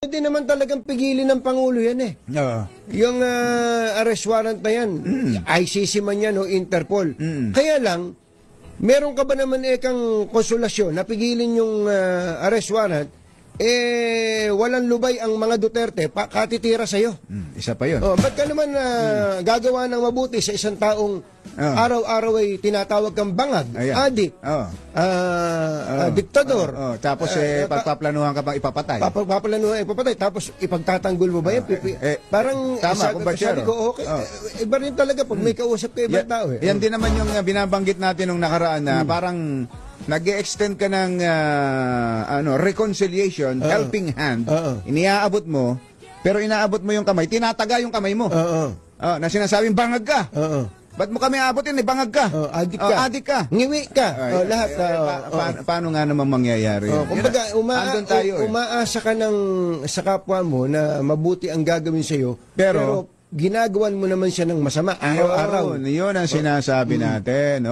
Hindi naman talagang pigilin ng Pangulo yan eh. Oo. Yung arrest warrant na yan, ICC man yan o Interpol. Kaya lang, meron ka ba naman kang konsolasyon na pigilin yung arrest warrant, walang lubay ang mga Duterte, katitira sa'yo. Isa pa yun. Ba't ka naman gagawa ng mabuti sa isang taong araw-araw ay tinatawag kang bangag, adik, diktador. Tapos pagpaplanuhan ka bang ipapatay. Pagpaplanuhan ipapatay, tapos ipagtatanggol mo ba yan? Parang tama, sabi ko, okay, iba rin talaga pag may kausap ka ibang tao. Yan din naman yung binabanggit natin nung nakaraan na parang nag-extend ka ng reconciliation, helping hand, iniaabot mo, pero inaabot mo yung kamay, tinataga yung kamay mo. Na sinasabing bangag ka. Ba't mo kami aabotin? Bangag ka. Adik ka. Adik ka. Ngiwi ka. Lahat. Paano nga naman mangyayari yun? Kumbaga, umaasa ka sa kapwa mo na mabuti ang gagawin sa'yo, pero ginagawan mo naman siya ng masama araw-araw. Yun ang sinasabi natin.